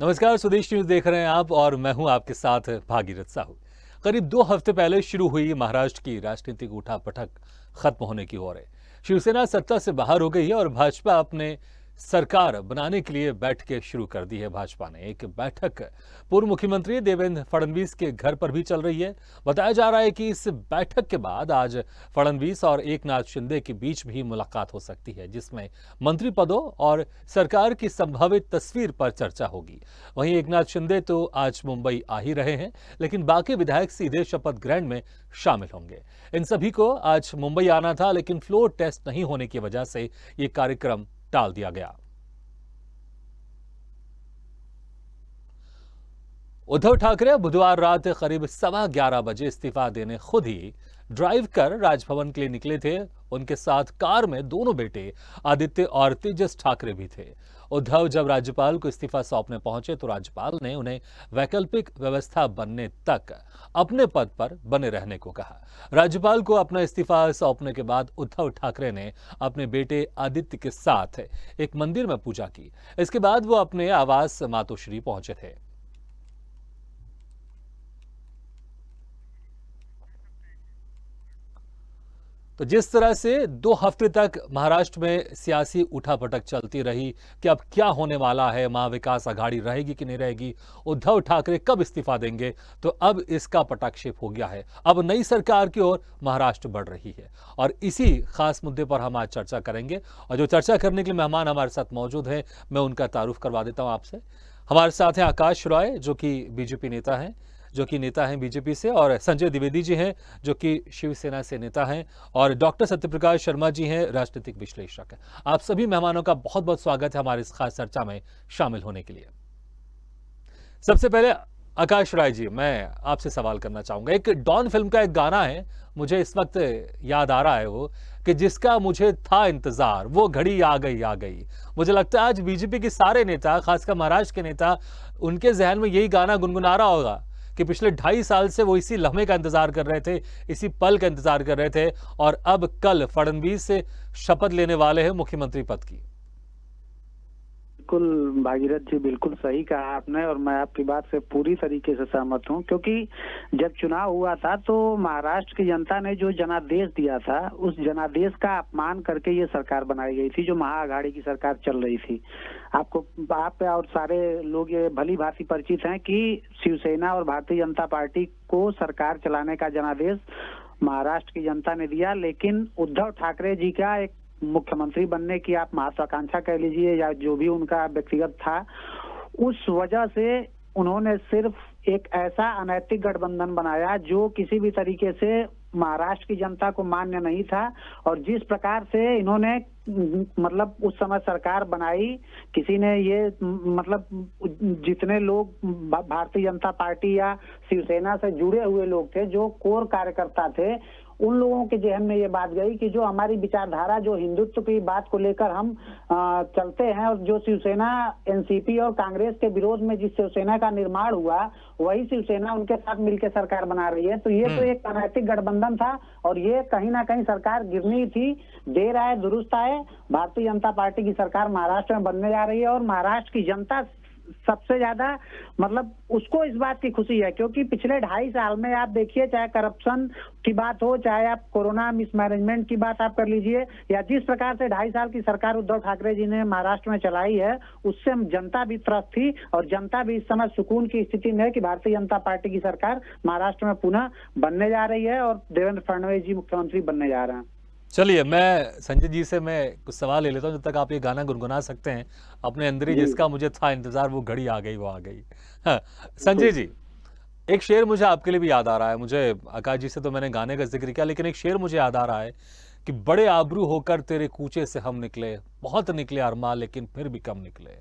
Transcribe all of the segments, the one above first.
नमस्कार, स्वदेश न्यूज देख रहे हैं आप और मैं हूं आपके साथ भागीरथ साहू। करीब 2 हफ्ते पहले शुरू हुई महाराष्ट्र की राजनीतिक उठापटक खत्म होने की ओर है। शिवसेना सत्ता से बाहर हो गई है और भाजपा अपने सरकार बनाने के लिए बैठकें शुरू कर दी है। भाजपा ने एक बैठक पूर्व मुख्यमंत्री देवेंद्र फडणवीस के घर पर भी चल रही है। बताया जा रहा है कि इस बैठक के बाद आज फडणवीस और एकनाथ शिंदे के बीच भी मुलाकात हो सकती है, जिसमें मंत्री पदों और सरकार की संभावित तस्वीर पर चर्चा होगी। वहीं एकनाथ शिंदे तो आज मुंबई आ ही रहे हैं, लेकिन बाकी विधायक सीधे शपथ ग्रहण में शामिल होंगे। इन सभी को आज मुंबई आना था, लेकिन फ्लोर टेस्ट नहीं होने की वजह से ये कार्यक्रम टाल दिया गया। उद्धव ठाकरे बुधवार रात करीब 11:15 बजे इस्तीफा देने खुद ही ड्राइव कर राजभवन के लिए निकले थे। उनके साथ कार में दोनों बेटे आदित्य और तेजस ठाकरे भी थे। उद्धव जब राज्यपाल को इस्तीफा सौंपने पहुंचे तो राज्यपाल ने उन्हें वैकल्पिक व्यवस्था बनने तक अपने पद पर बने रहने को कहा। राज्यपाल को अपना इस्तीफा सौंपने के बाद उद्धव ठाकरे ने अपने बेटे आदित्य के साथ एक मंदिर में पूजा की। इसके बाद वो अपने आवास मातोश्री पहुंचे थे। तो जिस तरह से 2 हफ्ते तक महाराष्ट्र में सियासी उठापटक चलती रही कि अब क्या होने वाला है, महाविकास आघाड़ी रहेगी कि नहीं रहेगी, उद्धव ठाकरे कब इस्तीफा देंगे, तो अब इसका पटाक्षेप हो गया है। अब नई सरकार की ओर महाराष्ट्र बढ़ रही है और इसी खास मुद्दे पर हम आज चर्चा करेंगे। और जो चर्चा करने के लिए मेहमान हमारे साथ मौजूद हैं, मैं उनका तारुफ करवा देता हूं आपसे। हमारे साथ हैं आकाश रॉय, जो कि बीजेपी नेता हैं, बीजेपी से, और संजय द्विवेदी जी हैं, जो कि शिवसेना से नेता हैं, और डॉक्टर सत्यप्रकाश शर्मा जी हैं, राजनीतिक विश्लेषक हैं। आप सभी मेहमानों का बहुत बहुत स्वागत है हमारी इस खास चर्चा में शामिल होने के लिए। सबसे पहले आकाश राय जी, मैं आपसे सवाल करना चाहूंगा। एक डॉन फिल्म का एक गाना है, मुझे इस वक्त याद आ रहा है वो, कि जिसका मुझे था इंतजार वो घड़ी आ गई आ गई। मुझे लगता है आज बीजेपी के सारे नेता, खासकर महाराष्ट्र के नेता, उनके जहन में यही गाना गुनगुना रहा होगा कि पिछले 2.5 साल से वो इसी लम्हे का इंतजार कर रहे थे, इसी पल का इंतजार कर रहे थे, और अब कल फडणवीस से शपथ लेने वाले हैं मुख्यमंत्री पद की। बिल्कुल भागीरथ जी, बिल्कुल सही कहा आपने और मैं आपकी बात से पूरी तरीके से सहमत हूं, क्योंकि जब चुनाव हुआ था तो महाराष्ट्र की जनता ने जो जनादेश दिया था, उस जनादेश का अपमान करके ये सरकार बनाई गई थी, जो महाआघाड़ी की सरकार चल रही थी। आप और सारे लोग ये भली भांति परिचित हैं कि शिवसेना और भारतीय जनता पार्टी को सरकार चलाने का जनादेश महाराष्ट्र की जनता ने दिया, लेकिन उद्धव ठाकरे जी का एक मुख्यमंत्री बनने की आप महत्वाकांक्षा कह लीजिए या जो भी उनका व्यक्तिगत था, उस वजह से उन्होंने सिर्फ एक ऐसा अनैतिक गठबंधन बनाया जो किसी भी तरीके से महाराष्ट्र की जनता को मान्य नहीं था। और जिस प्रकार से इन्होंने मतलब उस समय सरकार बनाई, किसी ने ये मतलब जितने लोग भारतीय जनता पार्टी या शिवसेना से जुड़े हुए लोग थे, जो कोर कार्यकर्ता थे, उन लोगों के जहन में ये बात गई कि जो हमारी विचारधारा, जो हिंदुत्व की बात को लेकर हम चलते हैं, और जो शिवसेना एनसीपी और कांग्रेस के विरोध में जिस शिवसेना का निर्माण हुआ, वही शिवसेना उनके साथ मिलकर सरकार बना रही है। तो ये तो एक अनैतिक गठबंधन था और ये कहीं ना कहीं सरकार गिरनी थी। देर आए दुरुस्त आए, भारतीय जनता पार्टी की सरकार महाराष्ट्र में बनने जा रही है और महाराष्ट्र की जनता सबसे ज्यादा मतलब उसको इस बात की खुशी है, क्योंकि पिछले 2.5 साल में आप देखिए, चाहे करप्शन की बात हो, चाहे आप कोरोना मिसमैनेजमेंट की बात आप कर लीजिए, या जिस प्रकार से 2.5 साल की सरकार उद्धव ठाकरे जी ने महाराष्ट्र में चलाई है, उससे जनता भी त्रस्त थी और जनता भी इस समय सुकून की स्थिति में है कि भारतीय जनता पार्टी की सरकार महाराष्ट्र में पुनः बनने जा रही है और देवेंद्र फडणवीस जी मुख्यमंत्री बनने जा रहे हैं। चलिए, मैं संजय जी से मैं कुछ सवाल ले लेता हूं, जब तक आप ये गाना गुनगुना सकते हैं अपने अंदर ही, जिसका मुझे था इंतजार वो घड़ी आ गई वो आ गई। हाँ, संजय जी, एक शेर मुझे आपके लिए भी याद आ रहा है। मुझे आकाश जी से तो मैंने गाने का जिक्र किया, लेकिन एक शेर मुझे याद आ रहा है कि बड़े आबरू होकर तेरे कूचे से हम निकले, बहुत निकले अरमान लेकिन फिर भी कम निकले।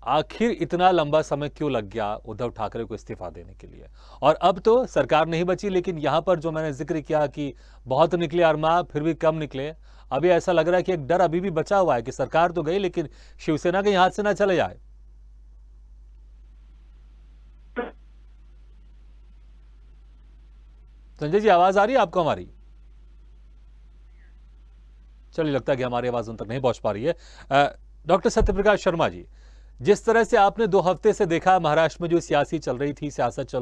आखिर इतना लंबा समय क्यों लग गया उद्धव ठाकरे को इस्तीफा देने के लिए? और अब तो सरकार नहीं बची, लेकिन यहां पर जो मैंने जिक्र किया कि बहुत निकले अरमान फिर भी कम निकले, अभी ऐसा लग रहा है कि एक डर अभी भी बचा हुआ है कि सरकार तो गई लेकिन शिवसेना के हाथ से ना चले जाए। संजय जी, आवाज आ रही है आपको हमारी? चलिए, लगता है कि हमारी आवाज उन तक नहीं पहुंच पा रही है। डॉक्टर सत्यप्रकाश शर्मा जी, जिस तरह से आपने 2 हफ्ते से देखा महाराष्ट्र में जो सियासत चल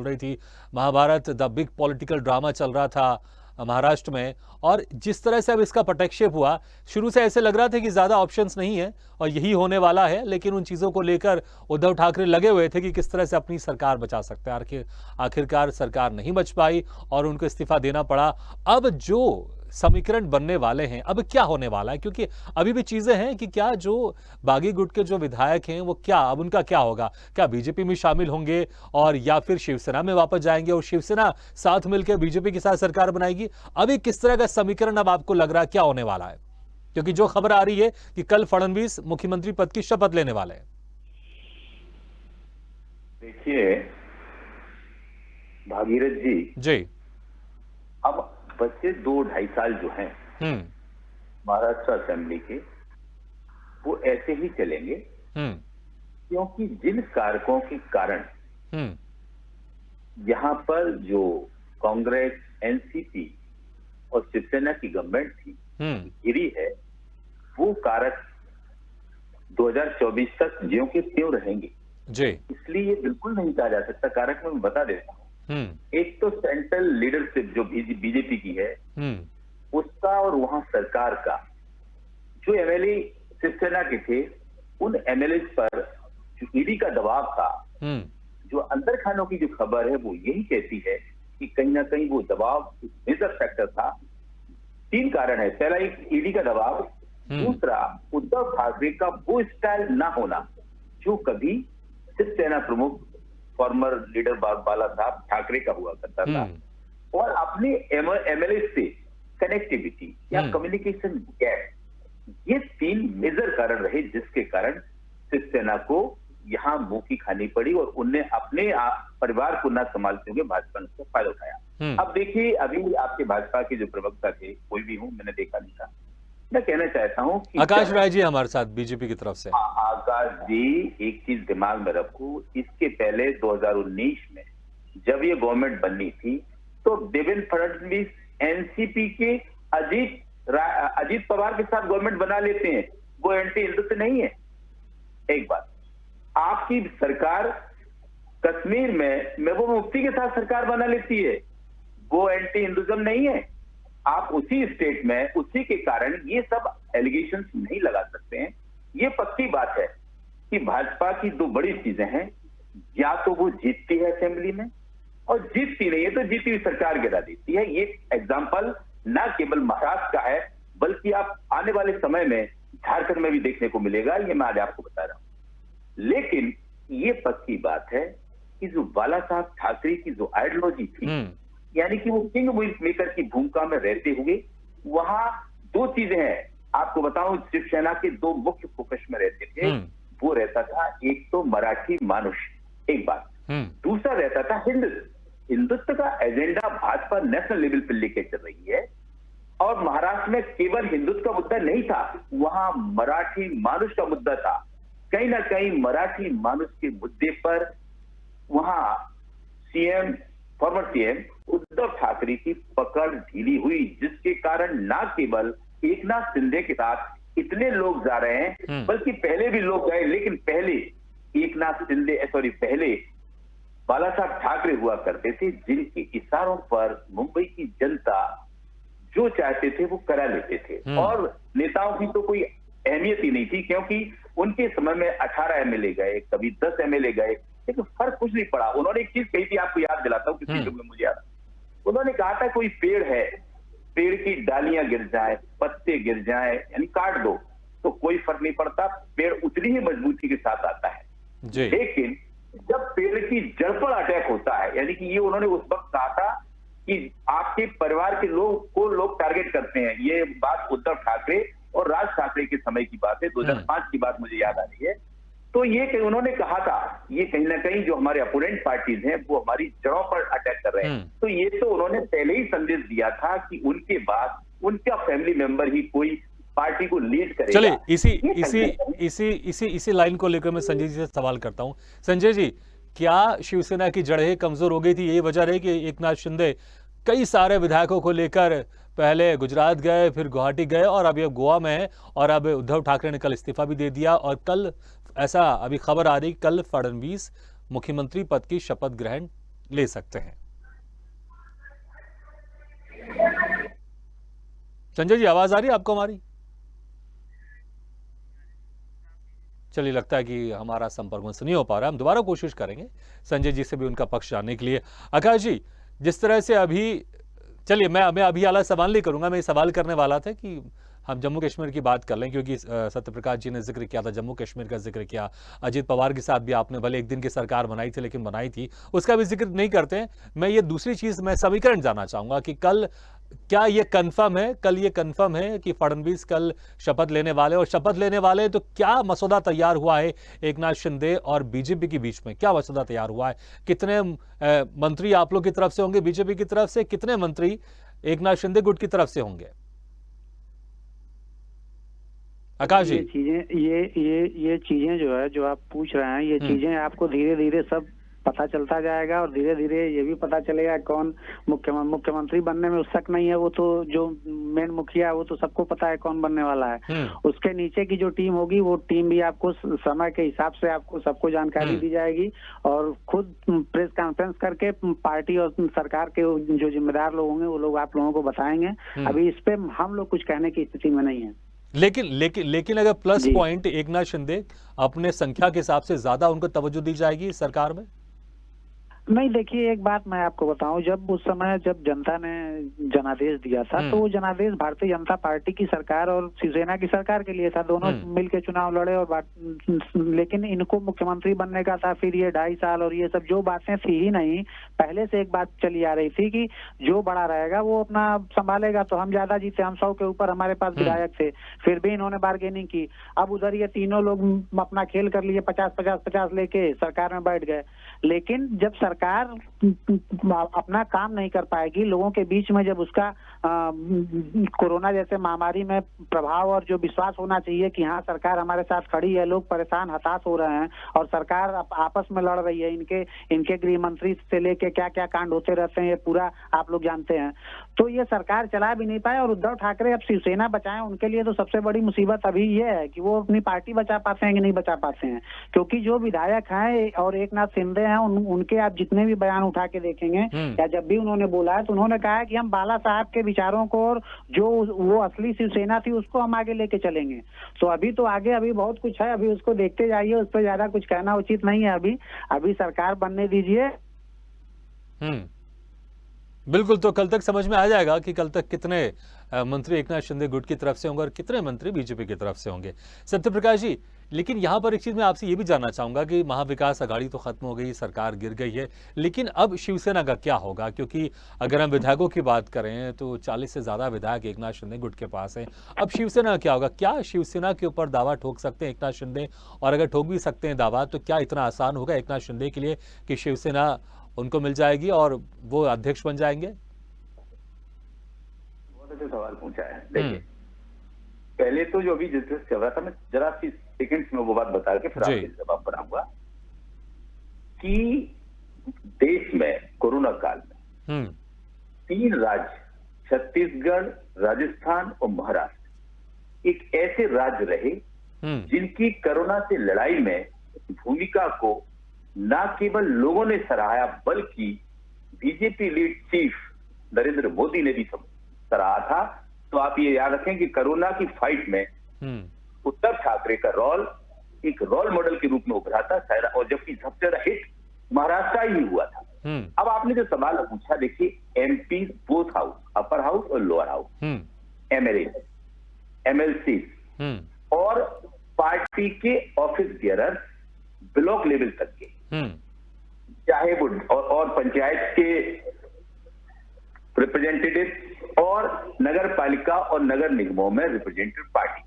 रही थी, Mahabharat the big political drama चल रहा था महाराष्ट्र में, और जिस तरह से अब इसका पटक्षेप हुआ, शुरू से ऐसे लग रहा था कि ज्यादा ऑप्शंस नहीं है और यही होने वाला है, लेकिन उन चीजों को लेकर उद्धव ठाकरे लगे हुए थे कि किस तरह से अपनी सरकार बचा सकते हैं। आखिरकार सरकार नहीं बच पाई और उनको इस्तीफा देना पड़ा। अब जो समीकरण बनने वाले हैं, अब क्या होने वाला है, क्योंकि अभी भी चीजें हैं कि क्या जो बागी गुट के जो विधायक हैं वो क्या, अब उनका क्या होगा, क्या बीजेपी में शामिल होंगे और या फिर शिवसेना में वापस जाएंगे और शिवसेना साथ मिलकर बीजेपी के साथ सरकार बनाएगी। अभी किस तरह का समीकरण अब आपको लग रहा है क्या होने वाला है, क्योंकि जो खबर आ रही है कि कल फडणवीस मुख्यमंत्री पद की शपथ लेने वाले हैं। देखिए भागीरथ जी, अब बच्चे 2-2.5 साल जो हैं महाराष्ट्र असेंबली के, वो ऐसे ही चलेंगे, क्योंकि जिन कारकों के कारण यहाँ पर जो कांग्रेस, एनसीपी और शिवसेना की गवर्नमेंट थी गिरी है, वो कारक 2024 तक ज्यों के त्यों रहेंगे जी। इसलिए ये बिल्कुल नहीं कहा जा सकता। कारक मैं बता देता हूँ। एक तो सेंट्रल लीडरशिप जो बीजेपी की है उसका और वहां सरकार का, जो एमएलए शिवसेना के थे उन एमएलए पर जो ईडी का दबाव था, जो अंदर खानों की जो खबर है वो यही कहती है कि कहीं ना कहीं वो दबाव मेजर फैक्टर था। 3 कारण है। पहला, एक ईडी का दबाव, दूसरा उद्धव ठाकरे का वो स्टाइल ना होना जो कभी शिवसेना प्रमुख फॉर्मर लीडर बाला साहब ठाकरे का हुआ करता था, और अपने एमएलए से कनेक्टिविटी या कम्युनिकेशन गैप, ये 3 मेजर कारण रहे जिसके कारण शिवसेना को यहाँ मुंह की खानी पड़ी और उनने अपने परिवार को न संभालते हुए भाजपा ने उसका फायदा उठाया। अब देखिए, अभी आपके भाजपा के जो प्रवक्ता थे, कोई भी हूं, मैंने देखा नहीं था, मैं कहना चाहता हूं कि आकाश राय जी हमारे साथ बीजेपी की तरफ से। आकाश जी, एक चीज दिमाग में रखो, इसके पहले 2019 में जब ये गवर्नमेंट बननी थी तो देवेंद्र फडणवीस एनसीपी के अजीत पवार के साथ गवर्नमेंट बना लेते हैं, वो एंटी हिंदुत्व नहीं है। एक बात, आपकी सरकार कश्मीर में महबूबा मुफ्ती के साथ सरकार बना लेती है, वो एंटी हिंदुज्म नहीं है। आप उसी स्टेट में, उसी के कारण ये सब एलिगेशंस नहीं लगा सकते हैं। ये पक्की बात है कि भाजपा की 2 बड़ी चीजें हैं, या तो वो जीतती है असेंबली में, और जीतती नहीं है तो जीती हुई सरकार गिरा देती है। ये एग्जाम्पल ना केवल महाराष्ट्र का है, बल्कि आप आने वाले समय में झारखंड में भी देखने को मिलेगा, ये मैं आज आपको बता रहा हूं। लेकिन ये पक्की बात है कि जो बाला साहब ठाकरे की जो आइडियोलॉजी थी, यानी कि वो किंग मेकर की भूमिका में रहते हुए, वहां 2 चीजें हैं आपको बताऊं, शिवसेना के 2 मुख्य फोकस में रहते थे। वो रहता था, एक तो मराठी मानुष, एक बात, दूसरा रहता था हिंदुत्व का एजेंडा भाजपा नेशनल लेवल पर लेकर चल रही है, और महाराष्ट्र में केवल हिंदुत्व का मुद्दा नहीं था, वहां मराठी मानुष का मुद्दा था। कहीं ना कहीं मराठी मानुष के मुद्दे पर वहां फॉर्मर सीएम उद्धव ठाकरे की पकड़ ढीली हुई, जिसके कारण न केवल एकनाथ शिंदे के साथ इतने लोग जा रहे हैं, बल्कि पहले भी लोग गए, लेकिन पहले बाला साहब ठाकरे हुआ करते थे, जिनके इशारों पर मुंबई की जनता जो चाहते थे वो करा लेते थे, और नेताओं की तो कोई अहमियत ही नहीं थी, क्योंकि उनके समय में 18 एमएलए गए, कभी 10 एमएलए गए, लेकिन फर्क कुछ नहीं पड़ा। उन्होंने एक चीज कही थी, आपको याद दिलाता हूं, किसी में मुझे याद, उन्होंने कहा था कोई पेड़ है, पेड़ की डालियां गिर जाए, पत्ते गिर जाए, यानी काट दो तो कोई फर्क नहीं पड़ता, पेड़ उतनी ही मजबूती के साथ आता है। लेकिन जब पेड़ की जड़ पर अटैक होता है, यानी कि ये उन्होंने उस वक्त कहा था कि आपके परिवार के लोग टारगेट करते हैं। ये बात उद्धव ठाकरे और राज ठाकरे के समय की बात है, 2005 की बात मुझे याद आ रही है। तो ये उन्होंने कहा था, ये कहीं ना कहीं जो हमारे अपोनेंट पार्टीज हैं वो हमारी जड़ों पर अटैक कर रहे हैं। तो ये तो उन्होंने पहले ही संदेश दिया था कि उनके बाद उनका फैमिली मेंबर ही कोई पार्टी को लीड करेगा। चलिए, इसी लाइन को लेकर मैं संजय जी से सवाल करता हूं। संजय जी, क्या शिवसेना की जड़ें कमजोर हो गई थी? यही वजह रही कि एकनाथ शिंदे कई सारे विधायकों को लेकर पहले गुजरात गए, फिर गुवाहाटी गए और अब ये गोवा में है, और अब उद्धव ठाकरे ने कल इस्तीफा भी दे दिया और कल ऐसा अभी खबर आ रही, कल फडणवीस मुख्यमंत्री पद की शपथ ग्रहण ले सकते हैं। संजय जी, आवाज आ रही है आपको हमारी? चलिए, लगता है कि हमारा संपर्क उनसे नहीं हो पा रहा। हम दोबारा कोशिश करेंगे संजय जी से भी उनका पक्ष जानने के लिए। आकाश जी, जिस तरह से अभी, चलिए मैं अभी आला सवाल नहीं करूंगा, मैं ये सवाल करने वाला था कि हम जम्मू कश्मीर की बात कर लें, क्योंकि सत्यप्रकाश जी ने जिक्र किया था, जम्मू कश्मीर का जिक्र किया, अजीत पवार के साथ भी आपने भले एक दिन की सरकार बनाई थी लेकिन बनाई थी, उसका भी जिक्र नहीं करते हैं। मैं ये दूसरी चीज, मैं समीकरण जानना चाहूंगा कि कल क्या ये कंफर्म है, कल ये कंफर्म है कि फडणवीस कल शपथ लेने वाले, और शपथ लेने वाले तो क्या मसौदा तैयार हुआ है एकनाथ शिंदे और बीजेपी के बीच में? क्या मसौदा तैयार हुआ है? कितने मंत्री आप लोग की तरफ से होंगे बीजेपी की तरफ से, कितने मंत्री एकनाथ शिंदे गुट की तरफ से होंगे? आकाश जी, ये चीजें जो है, जो आप पूछ रहे हैं, ये चीजें आपको धीरे धीरे सब पता चलता जाएगा, और धीरे धीरे ये भी पता चलेगा कौन मुख्यमंत्री बनने में उत्सुक नहीं है। वो तो जो मेन मुखिया है वो तो सबको पता है कौन बनने वाला है। उसके नीचे की जो टीम होगी, वो टीम भी आपको समय के हिसाब से आपको सबको जानकारी दी जाएगी, और खुद प्रेस कॉन्फ्रेंस करके पार्टी और सरकार के जो जिम्मेदार लोग होंगे वो लोग आप लोगों को बताएंगे। अभी इस पे हम लोग कुछ कहने की स्थिति में नहीं है। लेकिन अगर प्लस पॉइंट एकनाथ शिंदे अपने संख्या के हिसाब से ज्यादा उनको तवज्जो दी जाएगी सरकार में? नहीं, देखिए एक बात मैं आपको बताऊं, जब उस समय जब जनता ने जनादेश दिया था तो वो जनादेश भारतीय जनता पार्टी की सरकार और शिवसेना की सरकार के लिए था। दोनों मिलकर चुनाव लड़े, और लेकिन इनको मुख्यमंत्री बनने का था। फिर ये 2.5 साल और ये सब जो बातें थी ही नहीं, पहले से एक बात चली आ रही थी कि जो बड़ा रहेगा वो अपना संभालेगा। तो हम ज्यादा जीते, हम 100 के ऊपर हमारे पास विधायक थे, फिर भी इन्होंने बार्गेनिंग की। अब उधर ये तीनों लोग अपना खेल कर लिए, 50-50-50 लेके सरकार में बैठ गए। लेकिन जब सरकार अपना काम नहीं कर पाएगी, लोगों के बीच में जब उसका कोरोना जैसे महामारी में प्रभाव और जो विश्वास होना चाहिए कि हाँ सरकार हमारे साथ खड़ी है, लोग परेशान हताश हो रहे हैं और सरकार आपस में लड़ रही है, इनके गृह मंत्री से लेके क्या क्या कांड होते रहते हैं ये पूरा आप लोग जानते हैं, तो ये सरकार चला भी नहीं पाए। और उद्धव ठाकरे अब शिवसेना बचाएं, उनके लिए तो सबसे बड़ी मुसीबत अभी ये है कि वो अपनी पार्टी बचा पाते हैं कि नहीं बचा पाते हैं। क्योंकि जो विधायक हैं और एकनाथ शिंदे हैं, उनके आप जितने भी बयान उठा के देखेंगे या जब भी उन्होंने बोला है तो उन्होंने कहा है कि हम बाला साहब के विचारों को और जो वो असली शिवसेना थी उसको हम आगे लेके चलेंगे। तो अभी तो आगे अभी बहुत कुछ है, अभी उसको देखते जाइए, उस पर ज्यादा कुछ कहना उचित नहीं है। अभी सरकार बनने दीजिए। बिल्कुल, तो कल तक समझ में आ जाएगा कि कल तक कितने मंत्री एकनाथ शिंदे गुट की तरफ से होंगे और कितने मंत्री बीजेपी की तरफ से होंगे। सत्यप्रकाश जी, लेकिन यहां पर एक चीज मैं आपसे ये भी जानना चाहूंगा कि महाविकास अघाड़ी तो खत्म हो गई, सरकार गिर गई है, लेकिन अब शिवसेना का क्या होगा? क्योंकि अगर हम विधायकों की बात करें तो 40 से ज्यादा विधायक एकनाथ शिंदे गुट के पास हैं। अब शिवसेना का क्या होगा? क्या शिवसेना के ऊपर दावा ठोक सकते हैं एकनाथ शिंदे? और अगर ठोक भी सकते हैं दावा, तो क्या इतना आसान होगा एकनाथ शिंदे के लिए कि शिवसेना उनको मिल जाएगी और वो अध्यक्ष बन जाएंगे? बहुत अच्छा सवाल पूछा है। देखिए, पहले तो जो अभी डिस्कस चल रहा था, मैं जरा सी सेकंड्स में वो बात बता के फिर आपके जवाब बनाऊंगा कि देश में कोरोना काल में 3 राज्य, छत्तीसगढ़, राजस्थान और महाराष्ट्र, एक ऐसे राज्य रहे जिनकी कोरोना से लड़ाई में भूमिका को न केवल लोगों ने सराहा बल्कि BJP lead chief Narendra Modi ने भी सराहा था। तो आप ये याद रखें कि कोरोना की फाइट में उद्धव ठाकरे का रोल एक रोल मॉडल के रूप में उभरा था, और जबकि सबसे ज्यादा हिट महाराष्ट्र ही हुआ था। अब आपने जो सवाल पूछा, देखिए MP both house, upper house और लोअर हाउस, एमएलए, एमएलसी और पार्टी के ऑफिस बियरर ब्लॉक लेवल तक के, चाहे वो और पंचायत के रिप्रेजेंटेटिव और नगर पालिका और नगर निगमों में रिप्रेजेंटेटिव पार्टी,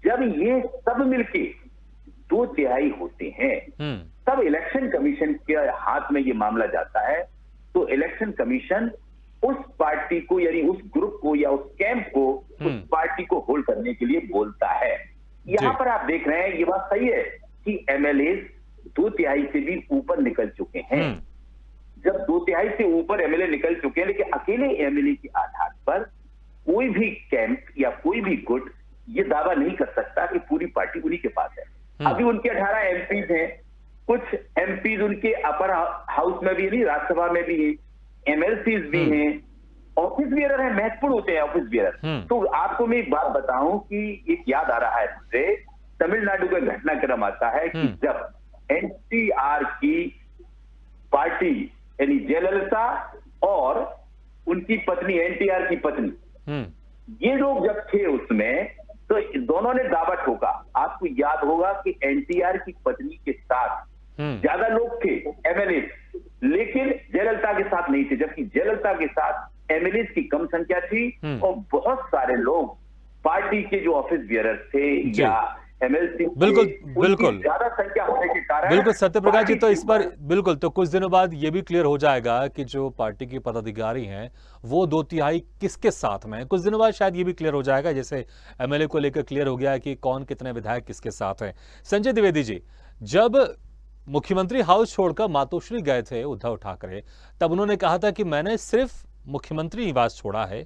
जब ये सब मिलके 2/3 होते हैं तब इलेक्शन कमीशन के हाथ में ये मामला जाता है। तो इलेक्शन कमीशन उस पार्टी को, यानी उस ग्रुप को या उस कैंप को, उस पार्टी को होल्ड करने के लिए बोलता है। यहां पर आप देख रहे हैं, ये बात सही है कि एमएलए 2/3 से भी ऊपर निकल चुके हैं। जब 2/3 से ऊपर एमएलए निकल चुके हैं, लेकिन अकेले एमएलए के आधार पर कोई भी कैंप या कोई भी गुट ये दावा नहीं कर सकता कि पूरी पार्टी उन्हीं के पास है। अभी उनके 18 एमपीज हैं, कुछ एमपीज उनके अपर हाउस में भी नहीं, राज्यसभा में भी है, एमएलसीज भी हैं, ऑफिस बियरर है, महत्वपूर्ण होते हैं ऑफिस बियरर। तो आपको मैं एक बात बताऊं कि एक याद आ रहा है मुझे, तमिलनाडु का घटनाक्रम आता है कि जब एनटीआर की पार्टी यानी जयललिता और उनकी पत्नी, एनटीआर की पत्नी, ये लोग जब थे उसमें, तो दोनों ने दावा ठोका। आपको याद होगा कि एनटीआर की पत्नी के साथ ज्यादा लोग थे एमएलए, लेकिन जयललिता के साथ नहीं थे, जबकि जयललिता के साथ एमएलए की कम संख्या थी और बहुत सारे लोग पार्टी के जो ऑफिस बियरर थे या एमएलसी, बिल्कुल बिल्कुल ज्यादा संख्या होने के कारण, बिल्कुल सत्यप्रकाश जी, तो इस पर बिल्कुल, तो कुछ दिनों बाद ये भी क्लियर हो जाएगा कि जो पार्टी के पदाधिकारी हैं वो 2/3 किसके साथ में है। कुछ दिनों बाद शायद ये भी क्लियर हो जाएगा, जैसे एमएलए को लेकर क्लियर हो गया है कि कौन कितने विधायक किसके साथ हैं। संजय द्विवेदी जी, जब मुख्यमंत्री हाउस छोड़कर मातोश्री गए थे उद्धव ठाकरे, तब उन्होंने कहा था कि मैंने सिर्फ मुख्यमंत्री निवास छोड़ा है,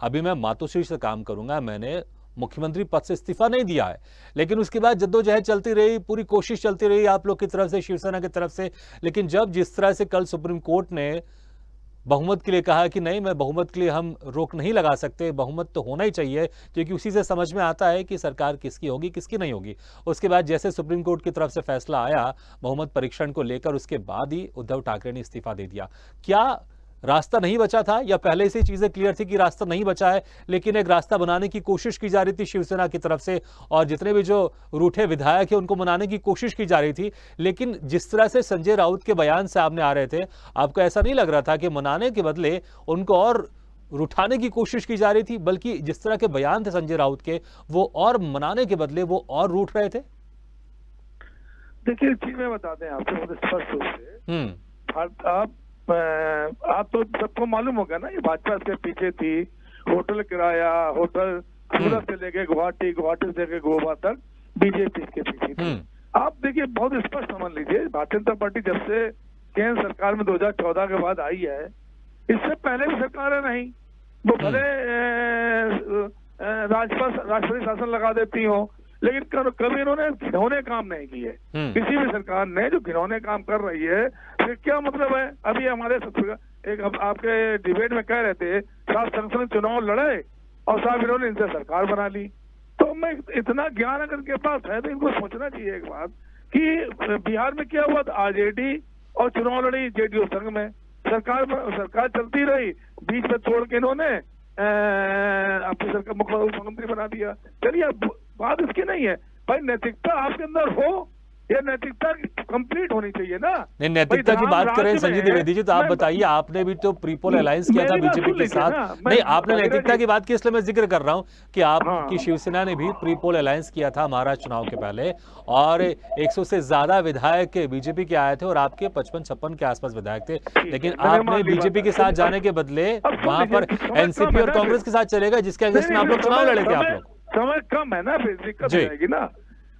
अभी मैं मातोश्री से काम करूंगा, मैंने मुख्यमंत्री पद से इस्तीफा नहीं दिया है। लेकिन उसके बाद जद्दोजहद चलती रही, पूरी कोशिश चलती रही आप लोग की तरफ से, शिवसेना की तरफ से। लेकिन जब जिस तरह से कल सुप्रीम कोर्ट ने बहुमत के लिए कहा कि नहीं, मैं बहुमत के लिए हम रोक नहीं लगा सकते, बहुमत तो होना ही चाहिए, क्योंकि उसी से समझ में आता है कि सरकार किसकी होगी किसकी नहीं होगी। उसके बाद जैसे सुप्रीम कोर्ट की तरफ से फैसला आया बहुमत परीक्षण को लेकर, उसके बाद ही उद्धव ठाकरे ने इस्तीफा दे दिया। क्या रास्ता नहीं बचा था, या पहले से चीजें क्लियर थी कि रास्ता नहीं बचा है, लेकिन एक रास्ता बनाने की कोशिश की जा रही थी शिवसेना की तरफ से, और जितने भी जो रूठे विधायक है उनको मनाने की कोशिश की जा रही थी। लेकिन जिस तरह से संजय राउत के बयान सामने आ रहे थे, आपको ऐसा नहीं लग रहा था कि मनाने के बदले उनको और रुठाने की कोशिश की जा रही थी, बल्कि जिस तरह के बयान थे संजय राउत के, वो और मनाने के बदले वो और रूठ रहे थे? देखिए, चीज में बताते हैं आपको बहुत स्पष्ट रूप से, आप तो सबको मालूम होगा ना, ये भाजपा इसके पीछे थी, होटल किराया, होटल सूरत से लेके गुवाहाटी, गुवाहाटी से लेके गोवा तक बीजेपी इसके पीछे थी। आप देखिए, बहुत स्पष्ट समझ लीजिए, भारतीय जनता पार्टी जब से केंद्र सरकार में 2014 के बाद आई है, इससे पहले भी सरकारें नहीं, वो भले राष्ट्रपति शासन लगा देती हो, लेकिन कभी इन्होंने घिनौने काम नहीं किए। किसी भी सरकार ने जो घिनौने काम कर रही है, फिर क्या मतलब है? अभी हमारे एक आपके डिबेट में कह रहे थे, साहब संसद चुनाव लड़े और साहब इन्होंने इनसे सरकार बना ली। तो मैं, इतना ज्ञान अगर इनके पास है तो इनको सोचना चाहिए एक बात कि बिहार में क्या हुआ था, आरजेडी और चुनाव लड़ी जेडीयू संघ में, सरकार चलती रही, बीच में तोड़ के इन्होंने अपनी सरकार मुख्यमंत्री बना दिया। चलिए, अब बात इसकी नहीं है भाई, नैतिकता आपके अंदर हो, ये नैतिकता कंप्लीट होनी चाहिए ना। नहीं, नैतिकता की बात करें संजय द्विवेदी जी, तो आप बताइए, आपने भी तो प्रीपोल अलायंस किया था बीजेपी के साथ। नहीं, आपने नैतिकता की बात की, इसलिए मैं जिक्र कर रहा हूं कि आपकी शिवसेना ने भी प्रीपोल अलायंस किया था महाराष्ट्र चुनाव के पहले, और 100 से ज्यादा विधायक बीजेपी के आए थे और आपके 55-56 के आसपास विधायक थे। लेकिन आपने बीजेपी के साथ जाने के बदले वहां पर एनसीपी और कांग्रेस के साथ चले गए, जिसके अगेंस्ट में आप लोग चुनाव लड़े थे। आप लोग, समय कम है ना, फिर दिक्कत हो जाएगी ना,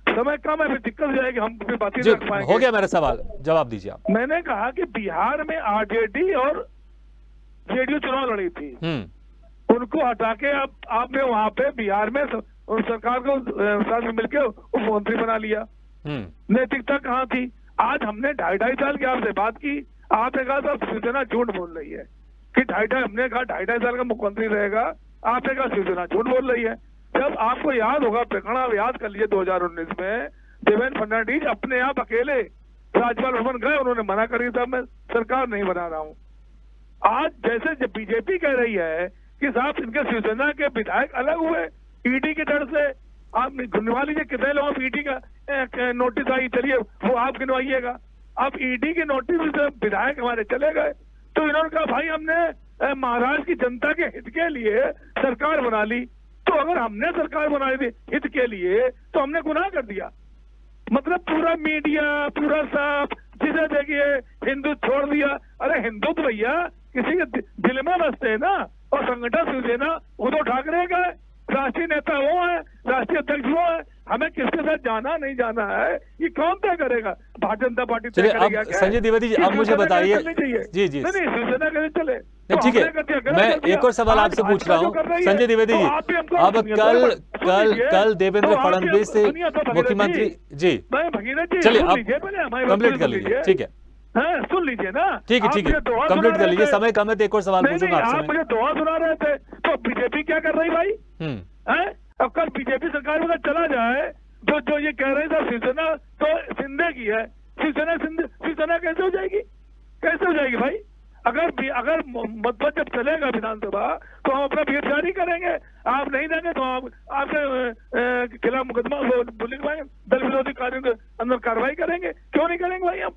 समय कम है, फिर दिक्कत हो जाएगी, हम फिर बात ही नहीं कर पाएंगे। हो गया मेरा सवाल, जवाब दीजिए आप। मैंने कहा कि बिहार में आरजेडी और जेडीयू चुनाव लड़ी थी, उनको हटा के अब आपने वहां पे बिहार में सरकार को साथ में मिलकर उप मुख्यमंत्री बना लिया। नैतिकता कहाँ थी? आज हमने 2.5 साल की आपसे बात की, आपने कहा था शिवसेना झूठ बोल रही है कि हमने कहा 2.5 साल का मुख्यमंत्री रहेगा, आपने कहा शिवसेना झूठ बोल रही है। जब आपको याद होगा, प्रकरण आप याद कर लीजिए, 2019 में देवेंद्र फडणवीस अपने आप अकेले राज्यपाल भवन गए, उन्होंने मना कर दिया था मैं सरकार नहीं बना रहा हूं। आज जैसे जब बीजेपी कह रही है कि साहब इनके शिवसेना के विधायक अलग हुए ईडी के डर से, आप गिनवा लीजिए कितने लोगों को ईडी का नोटिस आई, चलिए वो आप गिनवाइएगा। अब ईडी के नोटिस से विधायक हमारे चले गए, तो इन्होंने कहा भाई हमने महाराष्ट्र की जनता के हित के लिए सरकार बना ली। तो अगर हमने सरकार बनाई थी हित के लिए, तो हमने गुनाह कर दिया। मतलब पूरा मीडिया, पूरा सब जिसे देखिए हिंदू छोड़ दिया। अरे हिंदू तो भैया किसी के दिल में बसते हैं ना, और संगठन शिवसेना उद्धव ठाकरे का है, राष्ट्रीय नेता वो है, राष्ट्रीय अध्यक्ष वो है, हमें किसके साथ जाना नहीं जाना है ये कौन तय करेगा? भारतीय जनता पार्टी तय चलिए करेगी अब क्या? संजय द्विवेदी जी अब मुझे बताइए। जी जी नहीं शिवसेना कैसे चले? नहीं, ठीक है, मैं एक और सवाल आपसे पूछ रहा हूँ संजय द्विवेदी जी। अब कल देवेंद्र फडणवीस से मुख्यमंत्री जी, भगीरथ जी चलिए सुन अब लीजिए पहले, हमारी कंप्लीट बात कर सुन लीजिए। ठीक है, हाँ, सुन लीजिए ना। ठीक है, ठीक है, कंप्लीट कर लीजिए, समय कम है तो एक और सवाल पूछूंगा आप आपसे। मुझे दोहा सुना रहे थे तो बीजेपी क्या कर रही भाई? हैं? अब कल बीजेपी सरकार में अगर चला जाए जो ये कह रहे थे शिवसेना तो सिंधे की है, शिवसेना कैसे हो जाएगी? कैसे हो जाएगी भाई? अगर मतलब जब चलेगा विधानसभा तो हम अपना विरोध जारी करेंगे, आप नहीं देंगे तो आपके खिलाफ मुकदमा बोलेंगे, दल विरोधी कार्यों के अंदर कार्रवाई करेंगे। क्यों नहीं करेंगे भाई हम?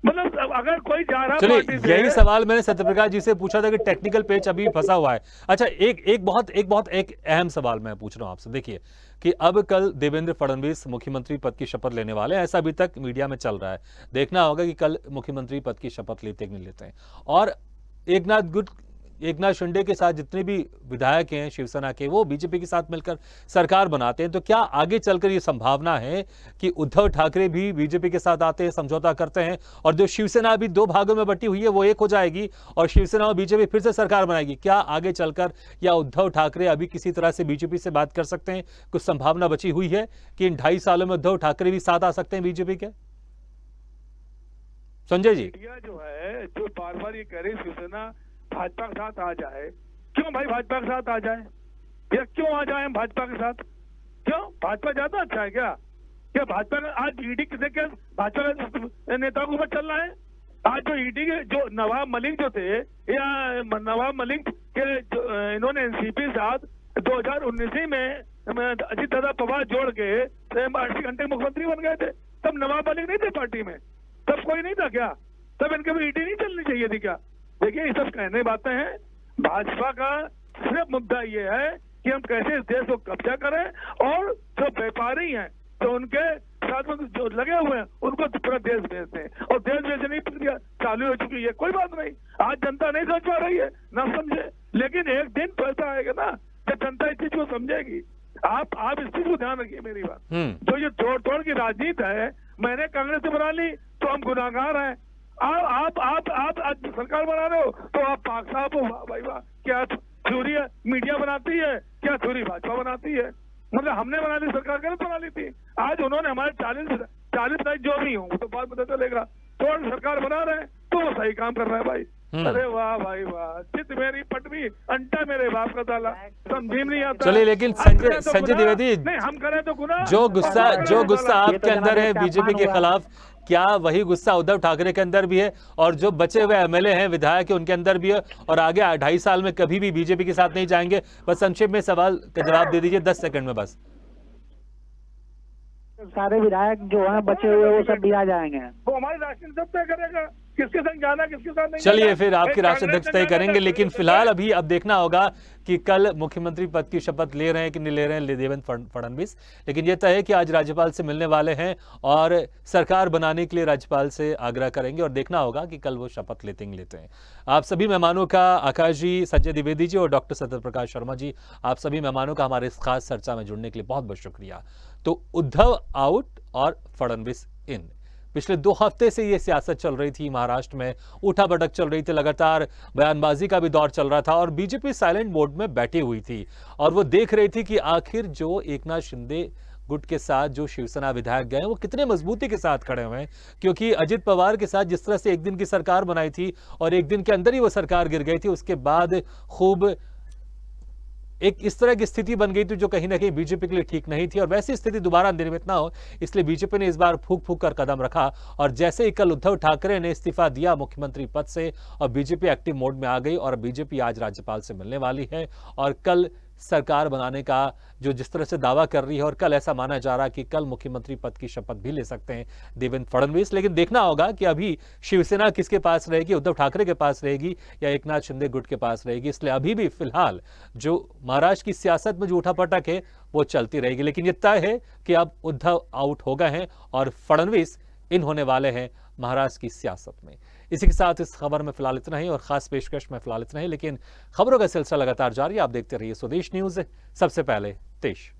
मतलब अगर कोई जा रहा चलिए यही सवाल मैंने सत्यप्रकाश जी से पूछा था कि टेक्निकल पेच अभी फंसा हुआ है। अच्छा एक बहुत अहम सवाल मैं पूछ रहा हूं आपसे। देखिए कि अब कल देवेंद्र फडणवीस मुख्यमंत्री पद की शपथ लेने वाले हैं, ऐसा अभी तक मीडिया में चल रहा है। देखना होगा कि कल मुख्यमंत्री पद की शपथ लेते कि नहीं लेते हैं। और एकनाथ शिंदे के साथ जितने भी विधायक हैं शिवसेना के, वो बीजेपी के साथ मिलकर सरकार बनाते हैं। तो क्या आगे चलकर ये संभावना है कि उद्धव ठाकरे भी बीजेपी के साथ आते हैं, समझौता करते हैं, और जो शिवसेना अभी दो भागों में बटी हुई है वो एक हो जाएगी और शिवसेना और बीजेपी फिर से सरकार बनाएगी? क्या आगे चलकर या उद्धव ठाकरे अभी किसी तरह से बीजेपी से बात कर सकते हैं? कुछ संभावना बची हुई है कि इन 2.5 सालों में उद्धव ठाकरे भी साथ आ सकते हैं बीजेपी के? संजय जी, जो है जो बार बार ये कह रही शिवसेना भाजपा के साथ आ जाए, क्यों भाई भाजपा के साथ आ जाए? या क्यों आ जाए हम भाजपा के साथ? क्यों? भाजपा ज्यादा अच्छा है क्या? क्या भाजपा का आज ईडी किसे क्या भाजपा के नेताओं के ऊपर चल रहा है? आज जो ईडी के जो नवाब मलिक जो थे, या नवाब मलिक के इन्होंने एनसीपी साथ 2019 में अजीत दादा पवार जोड़ के 80 घंटे मुख्यमंत्री बन गए थे। तब नवाब मलिक नहीं थे पार्टी में, तब कोई नहीं था क्या? तब इनके भी ईडी नहीं चलनी चाहिए थी क्या? देखिए ये सब कहने बातें हैं। भाजपा का सिर्फ मुद्दा ये है कि हम कैसे इस देश को कब्जा करें और जो व्यापारी हैं तो उनके साथ में जो लगे हुए हैं उनको पूरा देश बेच दें, और देश बेचने की प्रक्रिया चालू हो चुकी है। कोई बात नहीं, आज जनता नहीं समझ पा रही है, ना समझे, लेकिन एक दिन तो ऐसा आएगा ना जब जनता इस चीज को समझेगी। आप इस चीज को ध्यान रखिए मेरी बात। जो ये तोड़ की राजनीति है, मैंने कांग्रेस से बना ली तो हम गुनाहगार हैं, आप आज सरकार बना रहे हो तो आप पाक साहब हो, वाह भाई वाह, क्या थ्योरी है मीडिया बनाती है, क्या थ्योरी भाजपा बनाती है? मतलब हमने बना ली सरकार, गलत बना ली थी। आज उन्होंने हमारे 40 लाख जो भी होंगे तो बात पता चलेगा, तो सरकार बना रहे हैं तो वो सही काम कर रहा है भाई। अरे वाह भाई वाह, चित मेरी पटवी अंटा मेरे बाप का ताला, समझी नहीं आता। चलिए लेकिन संजय द्विवेदी, नहीं हम करें तो गुनाह, जो गुस्सा आपके अंदर है बीजेपी के खिलाफ, क्या वही गुस्सा उद्धव ठाकरे के अंदर भी है? और जो बचे हुए एमएलए हैं, विधायक है, उनके अंदर भी है? और आगे 2.5 साल में कभी भी बीजेपी के साथ नहीं जाएंगे? बस संक्षेप में सवाल का जवाब दे दीजिए 10 सेकंड में बस। सारे विधायक जो हैं बचे हुए वो सब भी आ जाएंगे। वो हमारी राष्ट्रीय सब तय करेगा किसके संग जाना किसके साथ नहीं। चलिए फिर आपके राष्ट्रीय अध्यक्ष तय करेंगे, लेकिन फिलहाल अभी अब देखना होगा कि कल मुख्यमंत्री पद की शपथ ले रहे हैं कि नहीं ले रहे हैं देवेंद्र फडणवीस। लेकिन यह तय है कि आज राज्यपाल से मिलने वाले हैं और सरकार बनाने के लिए राज्यपाल से आग्रह करेंगे, और देखना होगा कि कल वो शपथ लेते हैं। आप सभी मेहमानों का, आकाश जी, संजय द्विवेदी जी और डॉक्टर सत्यप्रकाश शर्मा जी, आप सभी मेहमानों का हमारे इस खास चर्चा में जुड़ने के लिए बहुत बहुत शुक्रिया। तो उद्धव आउट और फडणवीस इन, पिछले 2 हफ्ते से ये सियासत चल रही थी महाराष्ट्र में, उठा पटक चल रही थी, लगातार बयानबाजी का भी दौर चल रहा था और बीजेपी साइलेंट मोड में बैठी हुई थी और वो देख रही थी कि आखिर जो एकनाथ शिंदे गुट के साथ जो शिवसेना विधायक गए वो कितने मजबूती के साथ खड़े हुए हैं। क्योंकि अजित पवार के साथ जिस तरह से एक दिन की सरकार बनाई थी और एक दिन के अंदर ही वो सरकार गिर गई थी, उसके बाद खूब एक इस तरह की स्थिति बन गई थी जो कहीं ना कहीं बीजेपी के लिए ठीक नहीं थी, और वैसी स्थिति दोबारा निर्मित ना हो इसलिए बीजेपी ने इस बार फूक कर कदम रखा। और जैसे ही कल उद्धव ठाकरे ने इस्तीफा दिया मुख्यमंत्री पद से और बीजेपी एक्टिव मोड में आ गई, और बीजेपी आज राज्यपाल से मिलने वाली है और कल सरकार बनाने का जो जिस तरह से दावा कर रही है, और कल ऐसा माना जा रहा है कि कल मुख्यमंत्री पद की शपथ भी ले सकते हैं देवेंद्र फडणवीस। लेकिन देखना होगा कि अभी शिवसेना किसके पास रहेगी, उद्धव ठाकरे के पास रहेगी या एकनाथ शिंदे गुट के पास रहेगी। इसलिए अभी भी फिलहाल जो महाराष्ट्र की सियासत में जो उठापटक है वो चलती रहेगी। लेकिन ये तय है कि अब उद्धव आउट हो गए हैं और फडणवीस इन होने वाले हैं महाराष्ट्र की सियासत में। इसी के साथ इस खबर में फिलहाल इतना ही और खास पेशकश में फिलहाल इतना ही, लेकिन खबरों का सिलसिला लगातार जारी। आप देखते रहिए स्वदेश न्यूज, सबसे पहले देश।